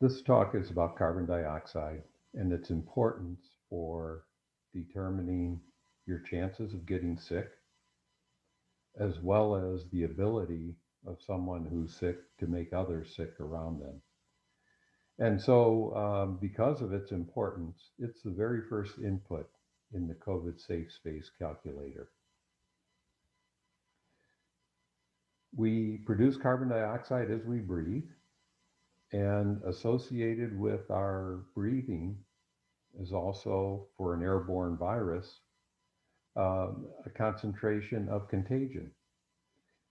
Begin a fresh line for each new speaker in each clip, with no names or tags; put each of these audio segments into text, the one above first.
This talk is about carbon dioxide and its importance for determining your chances of getting sick, as well as the ability of someone who's sick to make others sick around them. And so, because of its importance, it's the very first input in the COVID safe space calculator. We produce carbon dioxide as we breathe, and associated with our breathing is also, for an airborne virus, a concentration of contagion.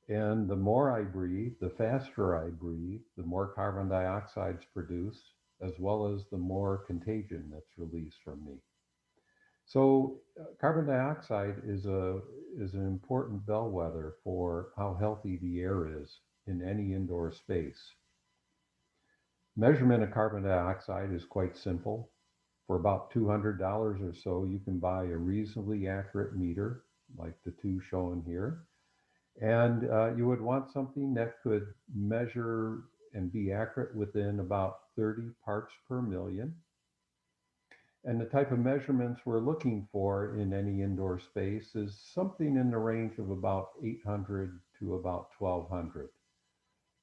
And the more I breathe, the faster I breathe, the more carbon dioxide is produced, as well as the more contagion that's released from me. So, carbon dioxide is an important bellwether for how healthy the air is in any indoor space. Measurement of carbon dioxide is quite simple. For about $200 or so, you can buy a reasonably accurate meter, like the two shown here. And you would want something that could measure and be accurate within about 30 parts per million. And the type of measurements we're looking for in any indoor space is something in the range of about 800 to about 1200.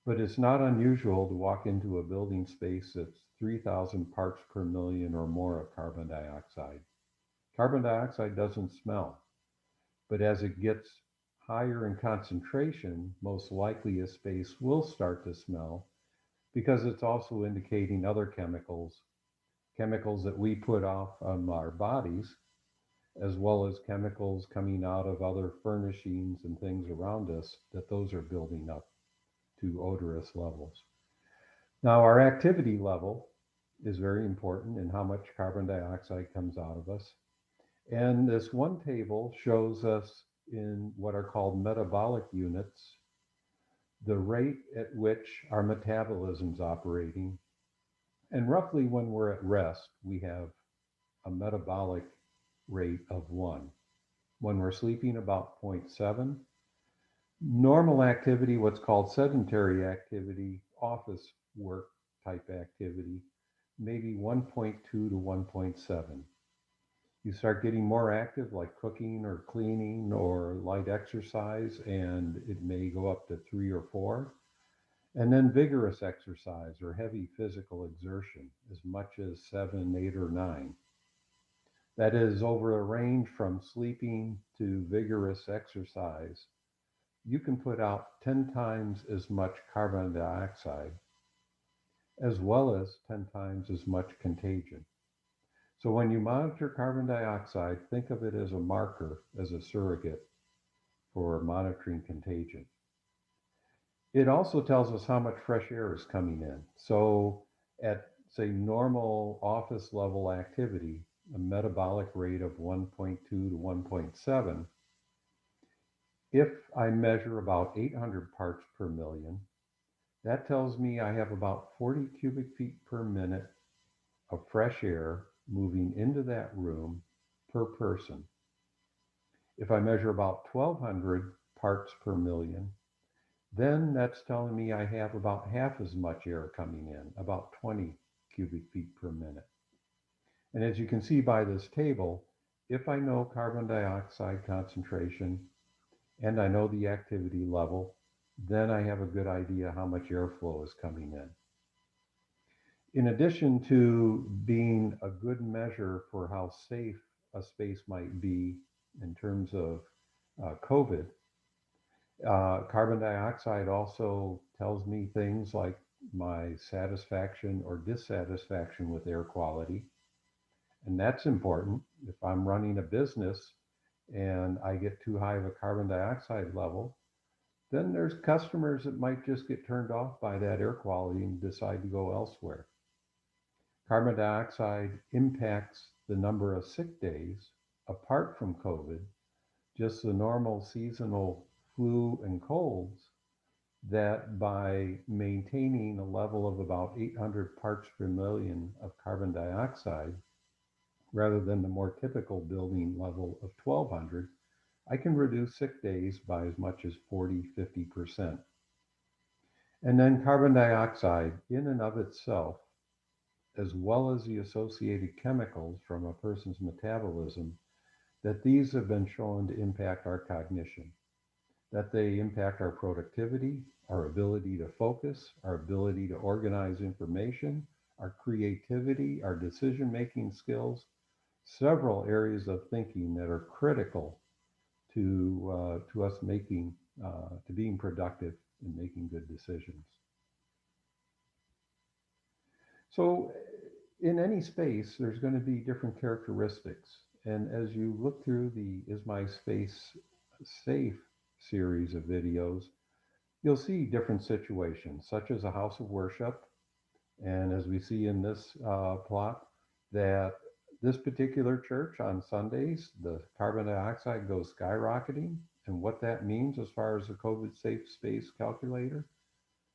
But it's not unusual to walk into a building space that's 3,000 parts per million or more of carbon dioxide. Carbon dioxide doesn't smell, but as it gets higher in concentration, most likely a space will start to smell because it's also indicating other chemicals that we put off on our bodies, as well as chemicals coming out of other furnishings and things around us, that those are building up to odorous levels. Now, our activity level is very important in how much carbon dioxide comes out of us. And this one table shows us in what are called metabolic units the rate at which our metabolism's operating. And roughly when we're at rest, we have a metabolic rate of 1. When we're sleeping, about zero point 0.7. Normal activity, what's called sedentary activity, office work type activity, maybe 1.2 to 1.7. You start getting more active, like cooking or cleaning or light exercise, and it may go up to 3 or 4. And then vigorous exercise or heavy physical exertion, as much as 7, 8, or 9. That is, over a range from sleeping to vigorous exercise, you can put out 10 times as much carbon dioxide as well as 10 times as much contagion. So when you monitor carbon dioxide, think of it as a marker, as a surrogate for monitoring contagion. It also tells us how much fresh air is coming in. So at, say, normal office level activity, a metabolic rate of 1.2 to 1.7, if I measure about 800 parts per million, that tells me I have about 40 cubic feet per minute of fresh air moving into that room per person. If I measure about 1200 parts per million, then that's telling me I have about half as much air coming in, about 20 cubic feet per minute. And as you can see by this table, if I know carbon dioxide concentration and I know the activity level, then I have a good idea how much airflow is coming in. In addition to being a good measure for how safe a space might be in terms of COVID, carbon dioxide also tells me things like my satisfaction or dissatisfaction with air quality. And that's important. If I'm running a business and I get too high of a carbon dioxide level, then there's customers that might just get turned off by that air quality and decide to go elsewhere. Carbon dioxide impacts the number of sick days apart from COVID, just the normal seasonal flu and colds, that by maintaining a level of about 800 parts per million of carbon dioxide, rather than the more typical building level of 1200, I can reduce sick days by as much as 40, 50%. And then carbon dioxide, in and of itself, as well as the associated chemicals from a person's metabolism, that these have been shown to impact our cognition, that they impact our productivity, our ability to focus, our ability to organize information, our creativity, our decision making skills, several areas of thinking that are critical to us making to being productive and making good decisions. So, in any space, there's going to be different characteristics. And as you look through the Is My Space Safe series of videos, you'll see different situations, such as a house of worship. And as we see in this plot, that this particular church on Sundays, the carbon dioxide goes skyrocketing. And what that means as far as the COVID safe space calculator,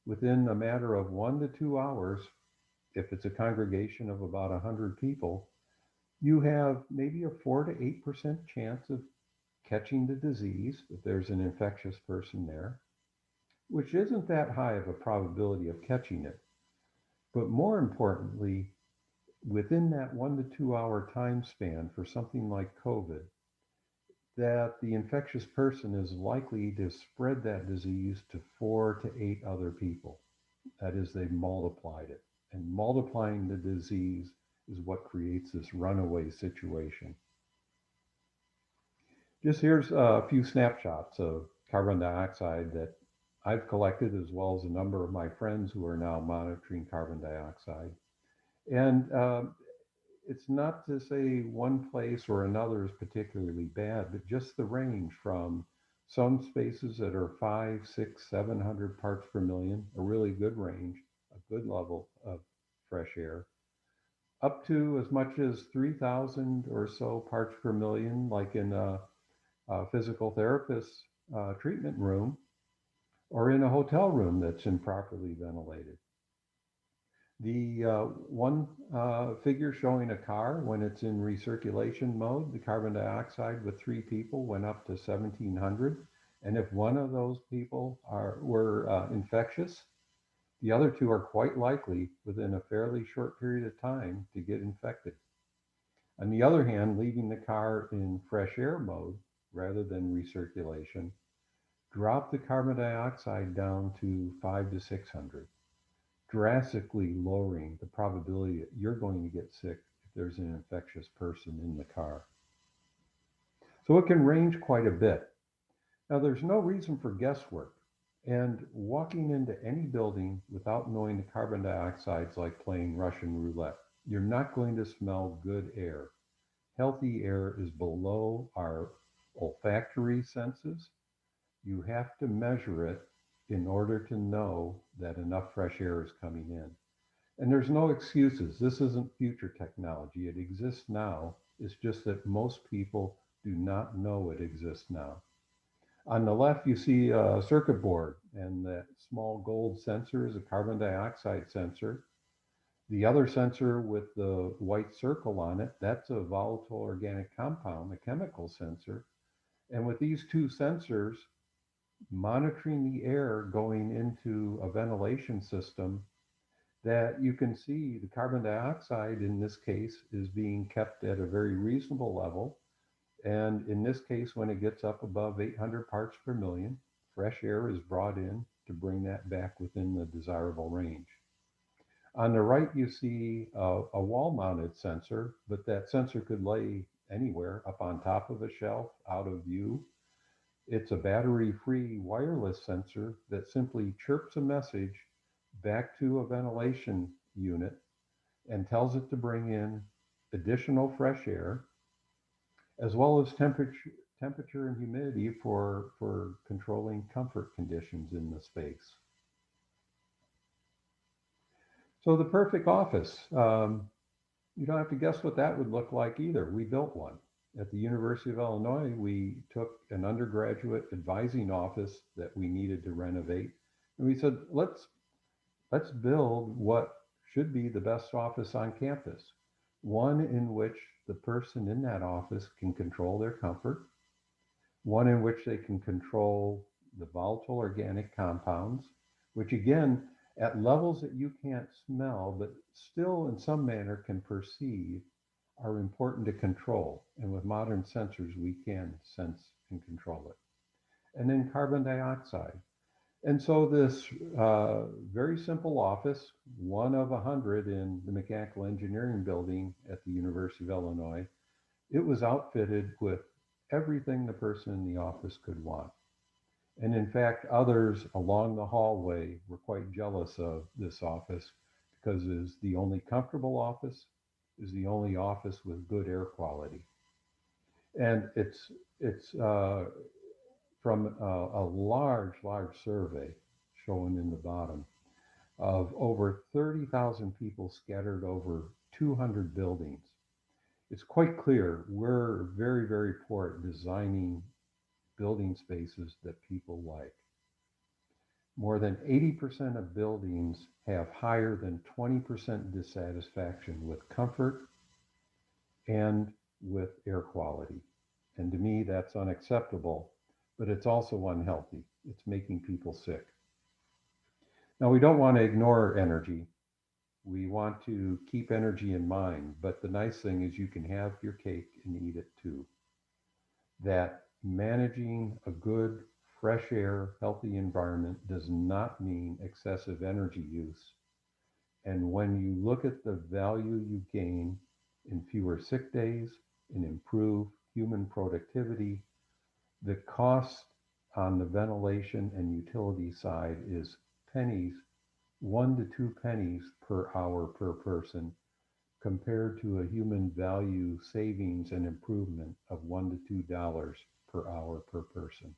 within a matter of 1 to 2 hours, if it's a congregation of about 100 people, you have maybe a 4 to 8% chance of catching the disease if there's an infectious person there, which isn't that high of a probability of catching it. But more importantly, within that 1 to 2 hour time span for something like COVID, that the infectious person is likely to spread that disease to 4 to 8 other people. That is, they've multiplied it. And multiplying the disease is what creates this runaway situation. Just here's a few snapshots of carbon dioxide that I've collected, as well as a number of my friends who are now monitoring carbon dioxide. And it's not to say one place or another is particularly bad, but just the range from some spaces that are 5, 6, 700 parts per million, a really good range, a good level of fresh air, up to as much as 3,000 or so parts per million, like in a physical therapist treatment room or in a hotel room that's improperly ventilated. The one figure showing a car when it's in recirculation mode, the carbon dioxide with 3 people went up to 1,700. And if one of those people were infectious, the other two are quite likely within a fairly short period of time to get infected. On the other hand, leaving the car in fresh air mode rather than recirculation drop the carbon dioxide down to 5 to 600, drastically lowering the probability that you're going to get sick if there's an infectious person in the car. So it can range quite a bit. Now, there's no reason for guesswork. And walking into any building without knowing the carbon dioxide is like playing Russian roulette. You're not going to smell good air. Healthy air is below our olfactory senses. You have to measure it in order to know that enough fresh air is coming in. And there's no excuses. This isn't future technology. It exists now. It's just that most people do not know it exists now. On the left, you see a circuit board, and that small gold sensor is a carbon dioxide sensor. The other sensor with the white circle on it, that's a volatile organic compound, a chemical sensor. And with these two sensors, monitoring the air going into a ventilation system, that you can see the carbon dioxide in this case is being kept at a very reasonable level. And in this case, when it gets up above 800 parts per million, fresh air is brought in to bring that back within the desirable range. On the right, you see a wall mounted sensor, but that sensor could lay anywhere up on top of a shelf, out of view. It's a battery free wireless sensor that simply chirps a message back to a ventilation unit and tells it to bring in additional fresh air, as well as temperature and humidity for controlling comfort conditions in the space. So the perfect office, you don't have to guess what that would look like either. We built one. At the University of Illinois, we took an undergraduate advising office that we needed to renovate. And we said, let's build what should be the best office on campus. One in which the person in that office can control their comfort, one in which they can control the volatile organic compounds, which again, at levels that you can't smell, but still in some manner can perceive, are important to control. And with modern sensors, we can sense and control it. And then carbon dioxide. And so this very simple office, one of 100 in the Mechanical Engineering Building at the University of Illinois, it was outfitted with everything the person in the office could want. And in fact, others along the hallway were quite jealous of this office because it is the only comfortable office, is the only office with good air quality. And it's from a large survey shown in the bottom of over 30,000 people scattered over 200 buildings. It's quite clear we're very poor at designing building spaces that people like. More than 80% of buildings have higher than 20% dissatisfaction with comfort and with air quality. And to me, that's unacceptable, but it's also unhealthy. It's making people sick. Now, we don't want to ignore energy. We want to keep energy in mind, but the nice thing is you can have your cake and eat it too. That managing a good, fresh air, healthy environment does not mean excessive energy use. And when you look at the value you gain in fewer sick days, in improved human productivity, the cost on the ventilation and utility side is pennies, 1 to 2 pennies per hour per person, compared to a human value savings and improvement of $1 to $2 per hour per person.